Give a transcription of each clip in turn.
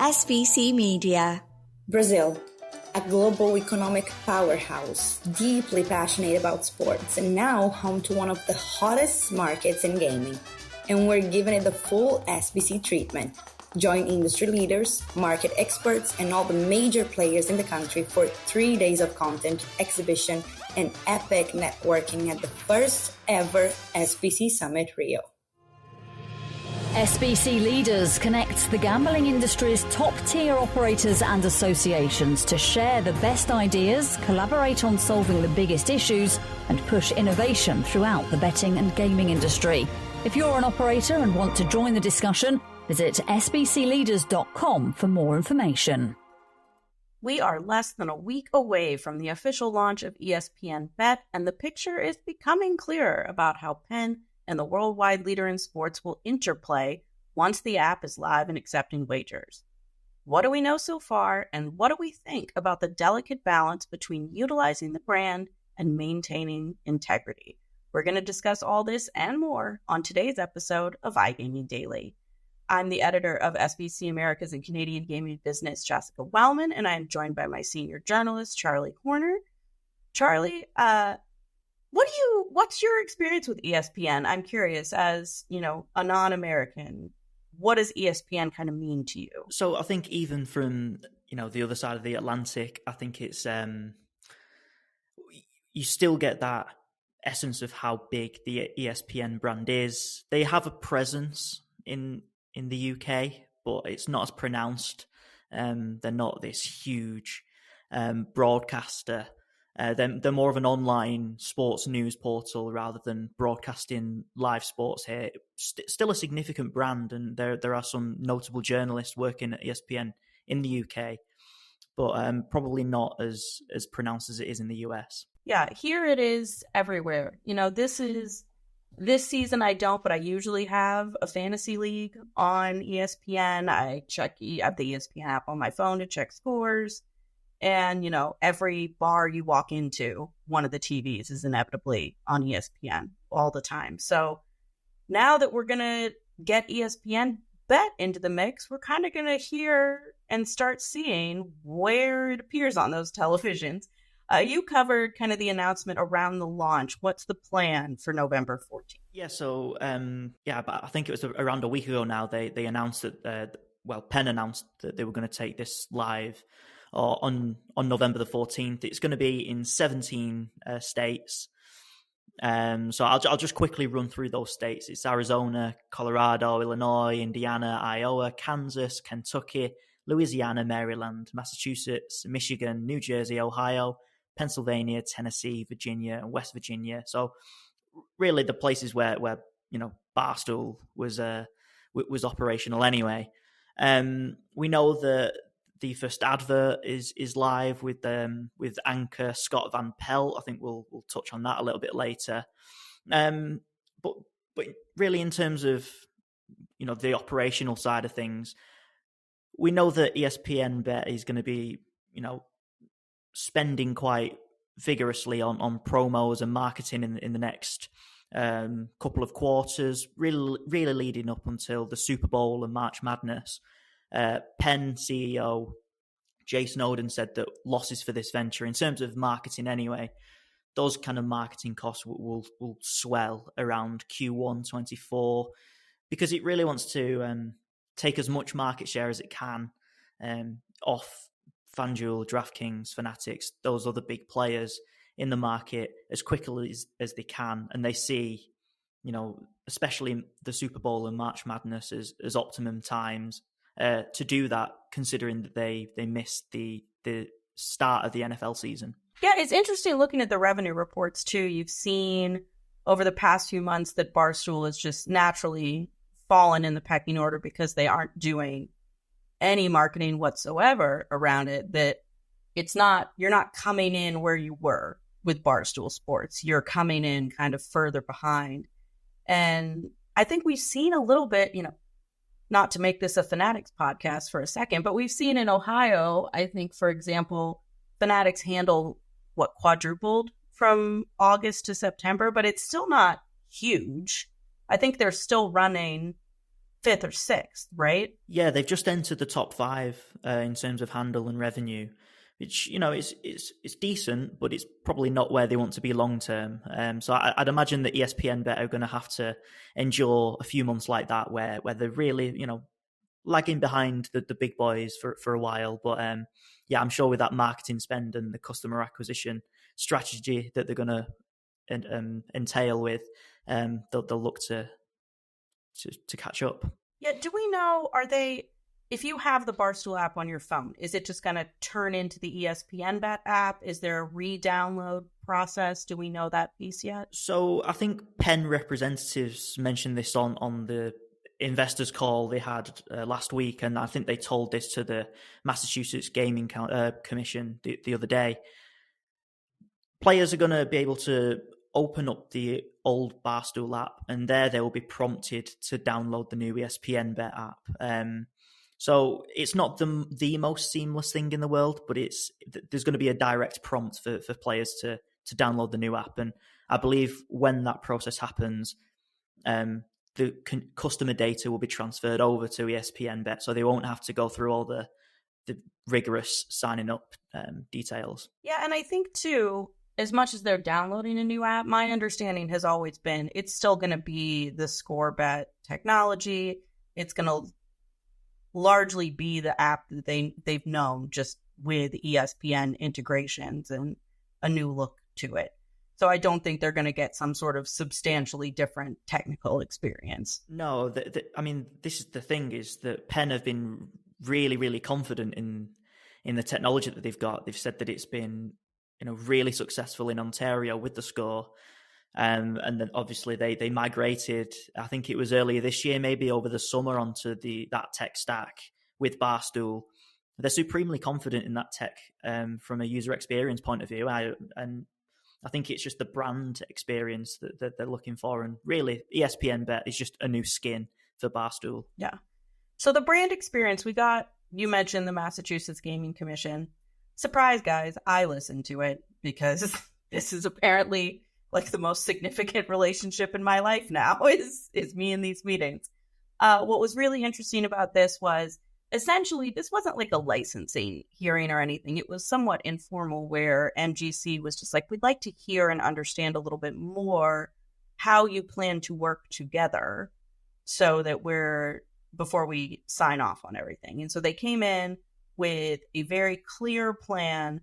SBC Media. Brazil, a global economic powerhouse, deeply passionate about sports, and now home to one of the hottest markets in gaming. And we're giving it the full SBC treatment. Join industry leaders, market experts, and all the major players in the country for 3 days of content, exhibition, and epic networking at the first ever SBC Summit Rio. SBC Leaders connects the gambling industry's top-tier operators and associations to share the best ideas, collaborate on solving the biggest issues, and push innovation throughout the betting and gaming industry. If you're an operator and want to join the discussion, visit sbcleaders.com for more information. We are less than a week away from the official launch of ESPN BET, and the picture is becoming clearer about how Penn and the worldwide leader in sports will interplay once the app is live and accepting wagers. What do we know so far, and what do we think about the delicate balance between utilizing the brand and maintaining integrity? We're going to discuss all this and more on today's episode of iGaming Daily. I'm the editor of SBC Americas and Canadian Gaming Business, Jessica Welman, and I am joined by my senior journalist, Charlie Horner. Charlie, what's your experience with ESPN? I'm curious, as, a non-American, what does ESPN kind of mean to you? So I think even from, the other side of the Atlantic, I think it's, you still get that essence of how big the ESPN brand is. They have a presence in the UK, but it's not as pronounced. They're not this huge broadcaster. They're more of an online sports news portal rather than broadcasting live sports here. Still a significant brand, and there are some notable journalists working at ESPN in the UK, but probably not as pronounced as it is in the US. Yeah, here it is everywhere. This season I don't, but I usually have a fantasy league on ESPN. I have the ESPN app on my phone to check scores. And, every bar you walk into, one of the TVs is inevitably on ESPN all the time. So now that we're going to get ESPN BET into the mix, we're kind of going to hear and start seeing where it appears on those televisions. You covered kind of the announcement around the launch. What's the plan for November 14th? Yeah, so, but I think it was around a week ago now, they announced that, Penn announced that they were going to take this live on November the 14th. It's going to be in 17 states. So I'll just quickly run through those states. It's Arizona, Colorado, Illinois, Indiana, Iowa, Kansas, Kentucky, Louisiana, Maryland, Massachusetts, Michigan, New Jersey, Ohio, Pennsylvania, Tennessee, Virginia, and West Virginia. So really the places where Barstool was operational anyway. We know that the first advert is live with anchor Scott Van Pelt. I think we'll touch on that a little bit later. But really, in terms of the operational side of things, we know that ESPN BET is going to be spending quite vigorously on promos and marketing in the next couple of quarters, really leading up until the Super Bowl and March Madness. Penn CEO Jay Snowden said that losses for this venture, in terms of marketing anyway, those kind of marketing costs will swell around Q1 24, because it really wants to take as much market share as it can off FanDuel, DraftKings, Fanatics, those other big players in the market as quickly as they can. And they see, especially the Super Bowl and March Madness as optimum times to do that, considering that they missed the start of the NFL season. Yeah, it's interesting looking at the revenue reports too. You've seen over the past few months that Barstool has just naturally fallen in the pecking order because they aren't doing any marketing whatsoever around it. That you're not coming in where you were with Barstool Sports. You're coming in kind of further behind. And I think we've seen a little bit, not to make this a Fanatics podcast for a second, but we've seen in Ohio, I think, for example, Fanatics handle quadrupled from August to September, but it's still not huge. I think they're still running 5th or 6th, right? Yeah, they've just entered the top 5 in terms of handle and revenue, which, it's decent, but it's probably not where they want to be long term. So I'd imagine that ESPN Bet are going to have to endure a few months like that, where they're really, lagging behind the big boys for a while. But I'm sure with that marketing spend and the customer acquisition strategy that they're going to entail with, they'll look to catch up. Yeah, do we know, if you have the Barstool app on your phone, is it just going to turn into the ESPN Bet app? Is there a re-download process? Do we know that piece yet? So I think Penn representatives mentioned this on the investors call they had last week, and I think they told this to the Massachusetts Gaming Commission the other day. Players are going to be able to open up the old Barstool app, and they will be prompted to download the new ESPN Bet app. So it's not the most seamless thing in the world, but there's going to be a direct prompt for players to download the new app. And I believe when that process happens, the customer data will be transferred over to ESPN Bet, so they won't have to go through all the rigorous signing up details. Yeah, and I think too, as much as they're downloading a new app, my understanding has always been it's still going to be the score bet technology. It's going to largely be the app that they've known, just with ESPN integrations and a new look to it. So I don't think they're going to get some sort of substantially different technical experience. No, this is the thing, is that Penn have been really, really confident in the technology that they've got. They've said that it's been really successful in Ontario with the score. And then obviously they migrated, I think it was earlier this year, maybe over the summer, onto that tech stack with Barstool. They're supremely confident in that tech from a user experience point of view. And I think it's just the brand experience that they're looking for. And really, ESPN Bet is just a new skin for Barstool. Yeah. So the brand experience, you mentioned the Massachusetts Gaming Commission. Surprise, guys, I listened to it because this is apparently like the most significant relationship in my life now is me in these meetings. What was really interesting about this was essentially this wasn't like a licensing hearing or anything. It was somewhat informal, where MGC was just like, we'd like to hear and understand a little bit more how you plan to work together so that before we sign off on everything. And so they came in with a very clear plan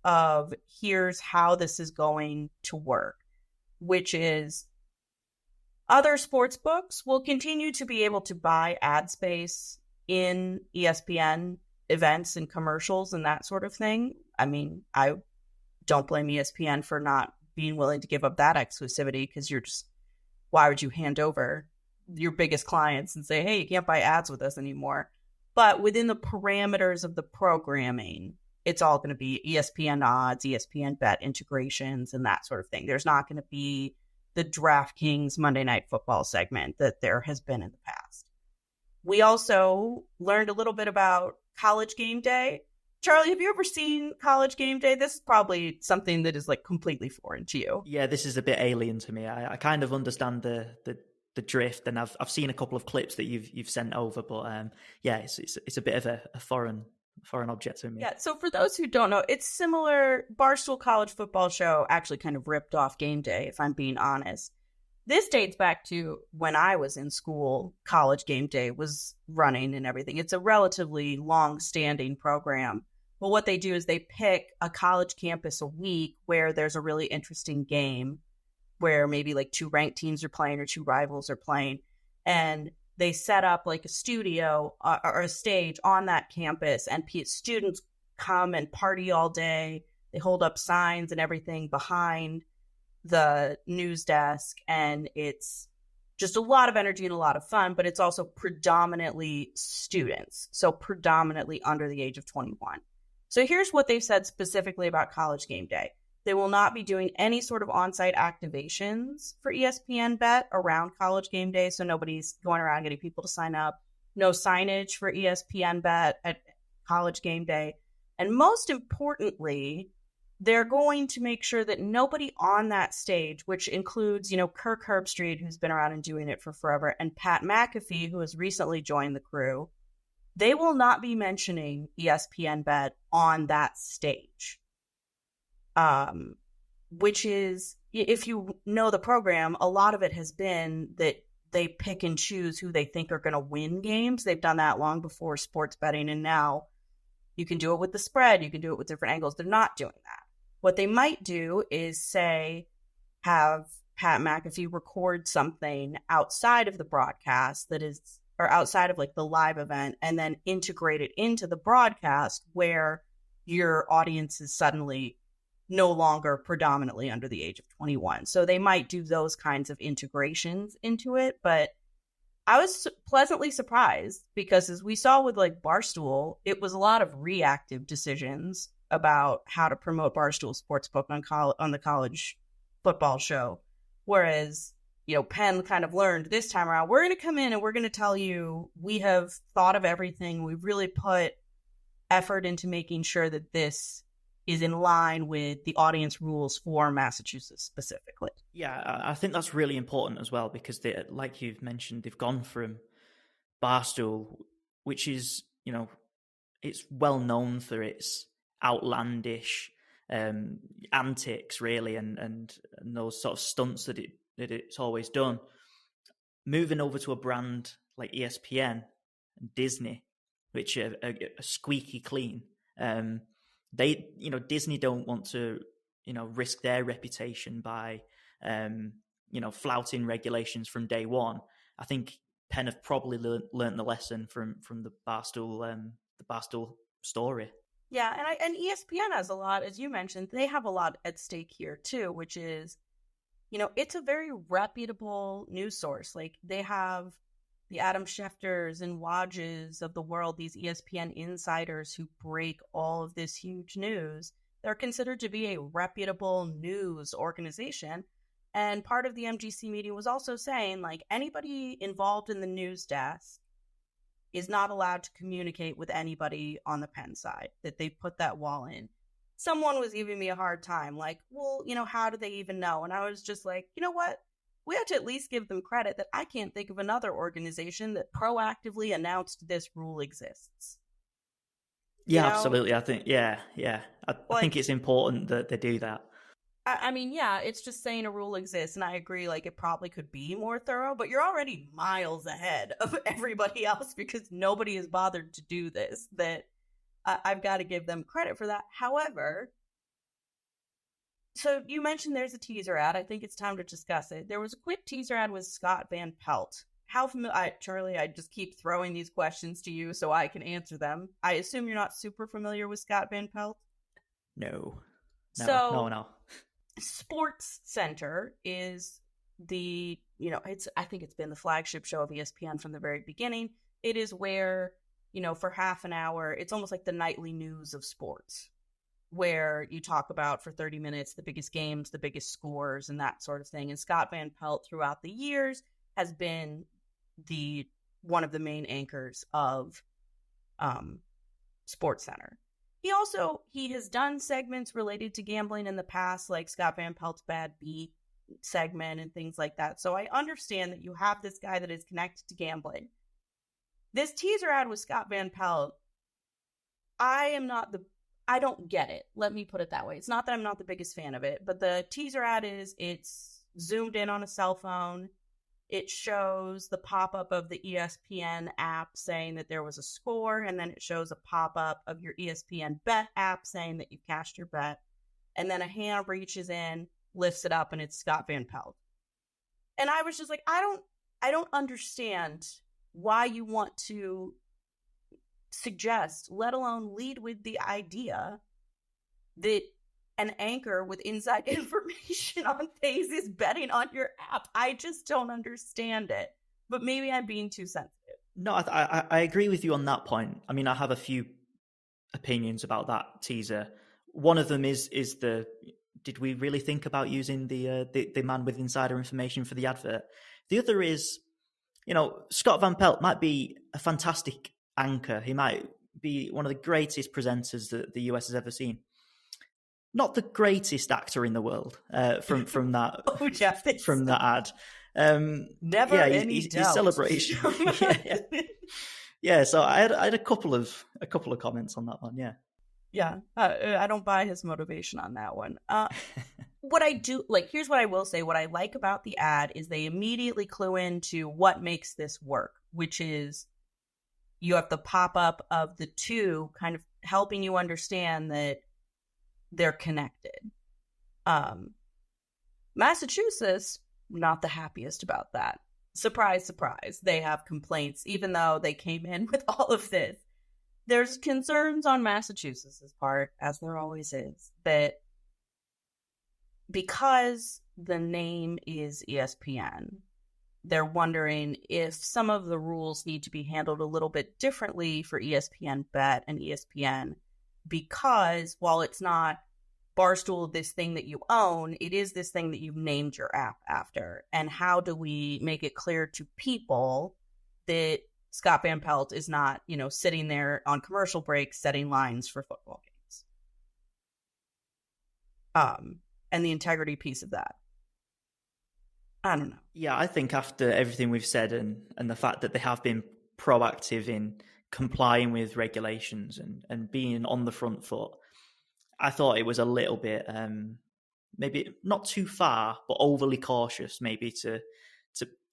of here's how this is going to work, which is other sports books will continue to be able to buy ad space in ESPN events and commercials and that sort of thing. I mean, I don't blame ESPN for not being willing to give up that exclusivity, because why would you hand over your biggest clients and say, hey, you can't buy ads with us anymore? But within the parameters of the programming, it's all going to be ESPN odds, ESPN bet integrations, and that sort of thing. There's not going to be the DraftKings Monday Night Football segment that there has been in the past. We also learned a little bit about College Game Day. Charlie, have you ever seen College Game Day? This is probably something that is like completely foreign to you. Yeah, this is a bit alien to me. I kind of understand the drift, and I've seen a couple of clips that you've sent over, but it's a bit of a foreign object to me. Yeah, so for those who don't know, it's similar. Barstool College Football Show actually kind of ripped off Game Day, if I'm being honest. This dates back to when I was in school. College Game Day was running and everything. It's a relatively long-standing program. But what they do is they pick a college campus a week where there's a really interesting game, where maybe like 2 ranked teams are playing or 2 rivals are playing. And they set up like a studio or a stage on that campus, and students come and party all day. They hold up signs and everything behind the news desk, and it's just a lot of energy and a lot of fun, but it's also predominantly students, so predominantly under the age of 21. So here's what they've said specifically about College Game Day. They will not be doing any sort of on-site activations for ESPN Bet around College Game Day, so nobody's going around getting people to sign up. No signage for ESPN Bet at College Game Day. And most importantly, they're going to make sure that nobody on that stage, which includes, Kirk Herbstreit, who's been around and doing it for forever, and Pat McAfee, who has recently joined the crew, they will not be mentioning ESPN Bet on that stage. Which is, if you know the program, a lot of it has been that they pick and choose who they think are going to win games. They've done that long before sports betting, and now you can do it with the spread. You can do it with different angles. They're not doing that. What they might do is have Pat McAfee record something outside of the broadcast or outside of like the live event, and then integrate it into the broadcast where your audience is suddenly no longer predominantly under the age of 21. So they might do those kinds of integrations into it. But I was pleasantly surprised because, as we saw with like Barstool, it was a lot of reactive decisions about how to promote Barstool Sportsbook on the college football show. Whereas, Penn kind of learned this time around, we're going to come in and we're going to tell you we have thought of everything. We've really put effort into making sure that this is in line with the audience rules for Massachusetts specifically. Yeah, I think that's really important as well, because like you've mentioned, they've gone from Barstool, which is, it's well known for its outlandish antics, really, and those sort of stunts that it's always done. Moving over to a brand like ESPN and Disney, which are squeaky clean. Disney don't want to, risk their reputation by, flouting regulations from day one. I think Penn have probably learned the lesson from the Barstool story. Yeah, and ESPN has a lot, as you mentioned, they have a lot at stake here too, which is, it's a very reputable news source. Like, they have the Adam Schefters and Wodges of the world, these ESPN insiders who break all of this huge news. They're considered to be a reputable news organization. And part of the MGC meeting was also saying, like, anybody involved in the news desk is not allowed to communicate with anybody on the Penn side, that they put that wall in. Someone was giving me a hard time, like, well, how do they even know? And I was just like, you know what? We have to at least give them credit that I can't think of another organization that proactively announced this rule exists. Yeah, absolutely. I think, I think it's important that they do that. I mean, yeah, it's just saying a rule exists, and I agree, like, it probably could be more thorough, but you're already miles ahead of everybody else because nobody has bothered to do this, that I've got to give them credit for that. However, so you mentioned there's a teaser ad. I think it's time to discuss it. There was a quick teaser ad with Scott Van Pelt. How familiar, Charlie, I just keep throwing these questions to you so I can answer them. I assume you're not super familiar with Scott Van Pelt? No. No. Sports Center is I think it's been the flagship show of ESPN from the very beginning. It is where, for half an hour, it's almost like the nightly news of sports, where you talk about for 30 minutes the biggest games, the biggest scores, and that sort of thing. And Scott Van Pelt, throughout the years, has been one of the main anchors of Sports Center. He has done segments related to gambling in the past, like Scott Van Pelt's Bad Beat segment and things like that. So I understand that you have this guy that is connected to gambling. This teaser ad with Scott Van Pelt, I don't get it. Let me put it that way. It's not that I'm not the biggest fan of it, but the teaser ad it's zoomed in on a cell phone. It shows the pop-up of the ESPN app saying that there was a score, and then it shows a pop-up of your ESPN Bet app saying that you cashed your bet. And then a hand reaches in, lifts it up, and it's Scott Van Pelt. And I was just like, I don't understand why you want to suggest, let alone lead with the idea that an anchor with inside information on things is betting on your app. I just don't understand it. But maybe I'm being too sensitive. No, I agree with you on that point. I mean, I have a few opinions about that teaser. One of them is did we really think about using the man with insider information for the advert? The other is, Scott Van Pelt might be a fantastic anchor. He might be one of the greatest presenters that the US has ever seen. not the greatest actor in the world from that Oh, Jeff, from that ad. Never any doubt. His celebration. Yeah. So I had a couple of comments on that one. Yeah. I don't buy his motivation on that one. What I do here's what I will say. What I like about the ad is they immediately clue into what makes this work, which is you have the pop up of the two kind of helping you understand that they're connected. Massachusetts, not the happiest about that. Surprise, surprise. They have complaints, even though they came in with all of this. There's concerns on Massachusetts' part, as there always is, that because the name is ESPN, they're wondering if some of the rules need to be handled a little bit differently for ESPN Bet and ESPN, because while it's not Barstool, this thing that you own, it is this thing that you've named your app after. And how do we make it clear to people that Scott Van Pelt is not, sitting there on commercial breaks setting lines for football games? And the integrity piece of that. I don't know. Yeah, I think after everything we've said and the fact that they have been proactive in complying with regulations and being on the front foot, I thought it was a little bit, maybe not too far, but overly cautious, maybe to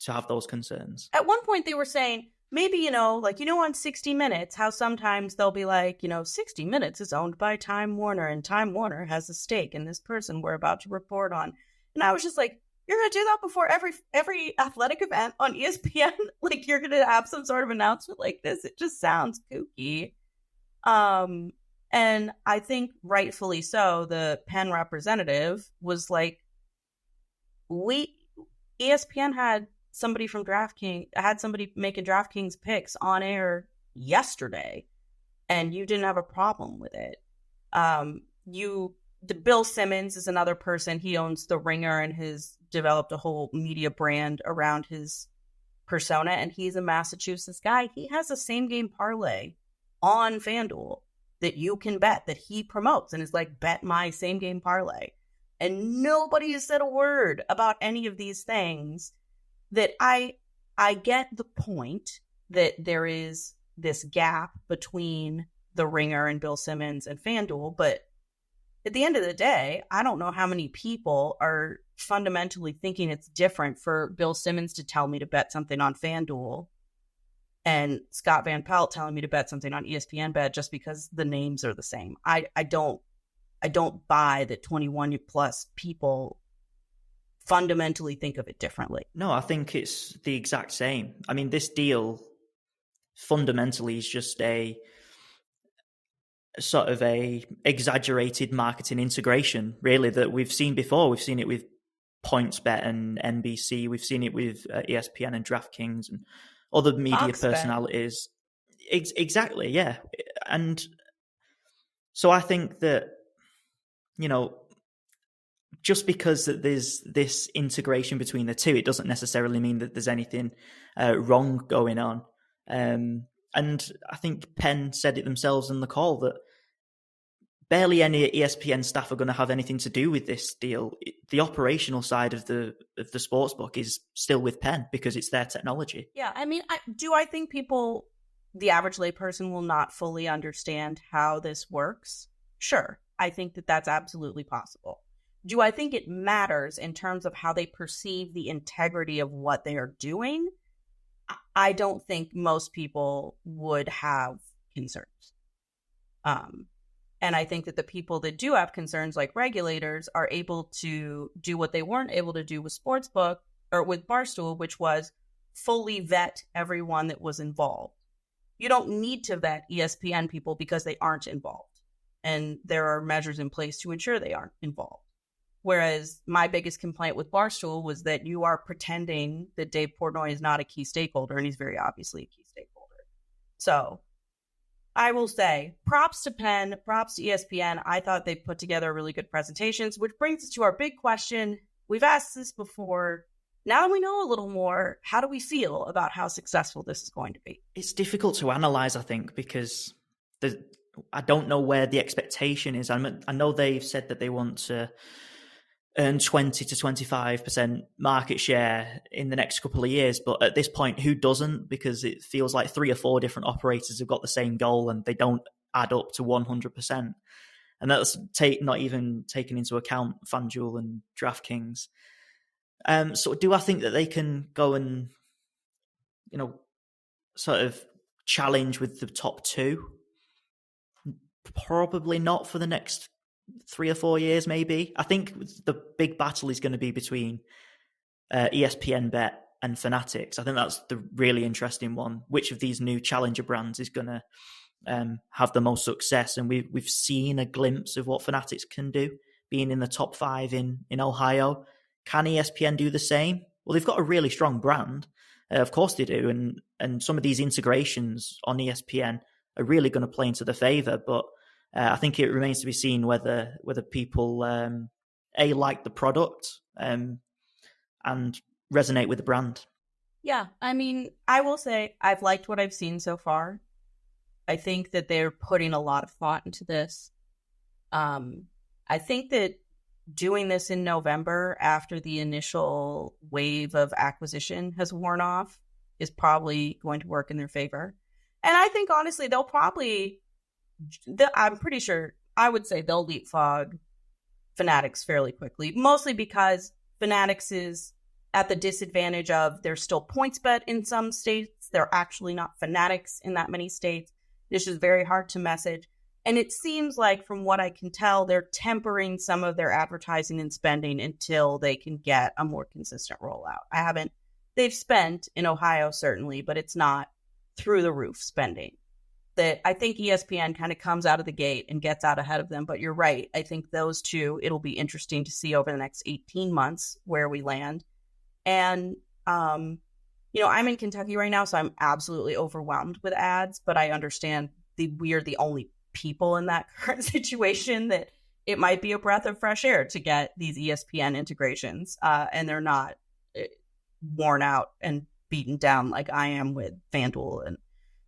have those concerns. At one point, they were saying maybe on 60 Minutes, how sometimes they'll be like, 60 Minutes is owned by Time Warner, and Time Warner has a stake in this person we're about to report on. And I was just like, you're gonna do that before every athletic event on ESPN? Like, you're gonna have some sort of announcement like this? It just sounds kooky. And I think rightfully so, the Penn representative was like, ESPN had somebody from somebody making DraftKings picks on air yesterday, and you didn't have a problem with it. Bill Simmons is another person. He owns The Ringer and has developed a whole media brand around his persona, and he's a Massachusetts guy. He has a same game parlay on FanDuel that you can bet, that he promotes, and is like, bet my same game parlay. And nobody has said a word about any of these things. That I get the point that there is this gap between The Ringer and Bill Simmons and FanDuel, but at the end of the day, I don't know how many people are fundamentally thinking it's different for Bill Simmons to tell me to bet something on FanDuel and Scott Van Pelt telling me to bet something on ESPN Bet just because the names are the same. I don't buy that 21 plus people fundamentally think of it differently. No, I think it's the exact same. I mean, this deal fundamentally is just a sort of a exaggerated marketing integration, really, that we've seen before. We've seen it with PointsBet and NBC. We've seen it with ESPN and DraftKings and other media personalities. Exactly, yeah. And so I think that, just because that there's this integration between the two, it doesn't necessarily mean that there's anything wrong going on. And I think Penn said it themselves in the call that barely any ESPN staff are going to have anything to do with this deal. The operational side of the sportsbook is still with Penn because it's their technology. Yeah, I mean, I think people, the average layperson, will not fully understand how this works? Sure, I think that that's absolutely possible. Do I think it matters in terms of how they perceive the integrity of what they are doing? I don't think most people would have concerns. And I think that the people that do have concerns, like regulators, are able to do what they weren't able to do with Sportsbook or with Barstool, which was fully vet everyone that was involved. You don't need to vet ESPN people because they aren't involved. And there are measures in place to ensure they aren't involved. Whereas my biggest complaint with Barstool was that you are pretending that Dave Portnoy is not a key stakeholder, and he's very obviously a key stakeholder. So I will say props to Penn, props to ESPN. I thought they put together really good presentations, which brings us to our big question. We've asked this before. Now that we know a little more, how do we feel about how successful this is going to be? It's difficult to analyze, I think, because I don't know where the expectation is. I know they've said that they want to earn 20 to 25% market share in the next couple of years. But at this point, who doesn't? Because it feels like 3 or 4 different operators have got the same goal and they don't add up to 100%. And that's not even taking into account FanDuel and DraftKings. So do I think that they can go and, sort of challenge with the top 2? Probably not for the next 3 or 4 years, maybe. I think the big battle is going to be between ESPN Bet and Fanatics. I think that's the really interesting one. Which of these new challenger brands is going to have the most success? And we've seen a glimpse of what Fanatics can do, being in the top 5 in Ohio. Can ESPN do the same? Well, they've got a really strong brand. Of course they do. And some of these integrations on ESPN are really going to play into the favor. But I think it remains to be seen whether people like the product and resonate with the brand. Yeah, I mean, I will say I've liked what I've seen so far. I think that they're putting a lot of thought into this. I think that doing this in November after the initial wave of acquisition has worn off is probably going to work in their favor. And I think, honestly, I'm pretty sure, I would say they'll leapfrog Fanatics fairly quickly, mostly because Fanatics is at the disadvantage of there's still PointsBet in some states. They're actually not Fanatics in that many states. This is very hard to message. And it seems like, from what I can tell, they're tempering some of their advertising and spending until they can get a more consistent rollout. They've spent in Ohio, certainly, but it's not through the roof spending. That I think ESPN kind of comes out of the gate and gets out ahead of them. But you're right. I think those two, it'll be interesting to see over the next 18 months where we land. And, I'm in Kentucky right now, so I'm absolutely overwhelmed with ads, but I understand we are the only people in that current situation that it might be a breath of fresh air to get these ESPN integrations. And they're not worn out and beaten down like I am with FanDuel and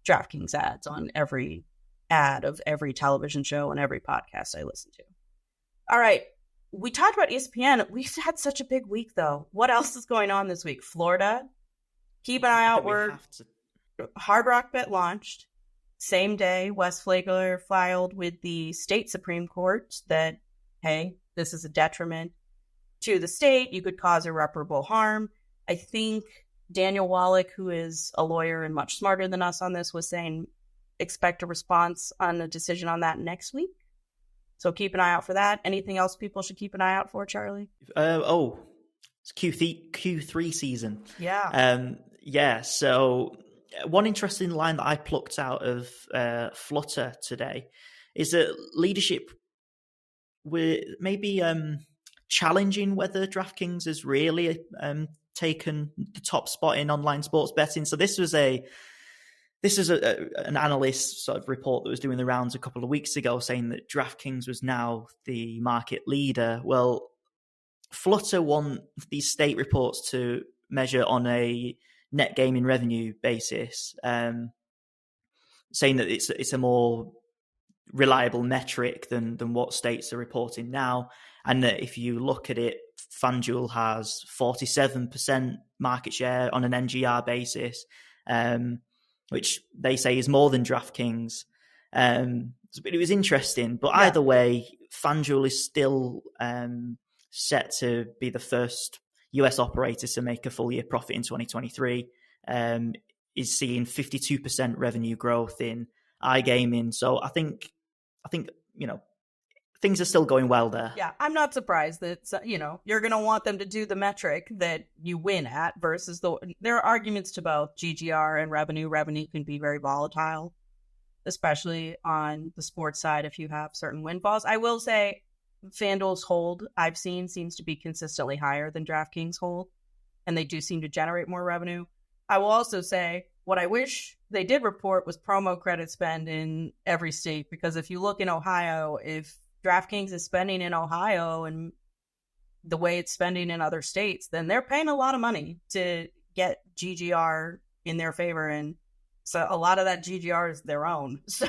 DraftKings ads on every ad of every television show and every podcast I listen to. All right. We talked about ESPN. We've had such a big week, though. What else is going on this week? Florida. Keep an eye out. Hard Rock Bet launched. Same day, Wes Flagler filed with the state Supreme Court that, hey, this is a detriment to the state. You could cause irreparable harm. I think Daniel Wallach, who is a lawyer and much smarter than us on this, was saying expect a response on a decision on that next week. So keep an eye out for that. Anything else people should keep an eye out for, Charlie? It's Q3 season. Yeah. So one interesting line that I plucked out of Flutter today is that leadership were maybe challenging whether DraftKings has really taken the top spot in online sports betting. So this was an analyst sort of report that was doing the rounds a couple of weeks ago, saying that DraftKings was now the market leader. Well, Flutter want these state reports to measure on a net gaming revenue basis, saying that it's a more reliable metric than what states are reporting now. And that if you look at it, FanDuel has 47% market share on an NGR basis, which they say is more than DraftKings. But it was interesting. But either way, FanDuel is still set to be the first US operator to make a full year profit in 2023. Is seeing 52% revenue growth in iGaming. So I think things are still going well there. Yeah, I'm not surprised that you're going to want them to do the metric that you win at versus there are arguments to both GGR and revenue. Revenue can be very volatile, especially on the sports side if you have certain windfalls. I will say FanDuel's hold I've seen seems to be consistently higher than DraftKings hold, and they do seem to generate more revenue. I will also say what I wish they did report was promo credit spend in every state, because if you look in Ohio, if DraftKings is spending in Ohio and the way it's spending in other states, then they're paying a lot of money to get GGR in their favor. And so a lot of that GGR is their own. So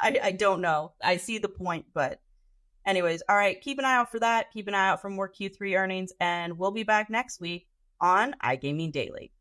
I don't know. I see the point, but anyways, all right, keep an eye out for that. Keep an eye out for more Q3 earnings, and we'll be back next week on iGaming Daily.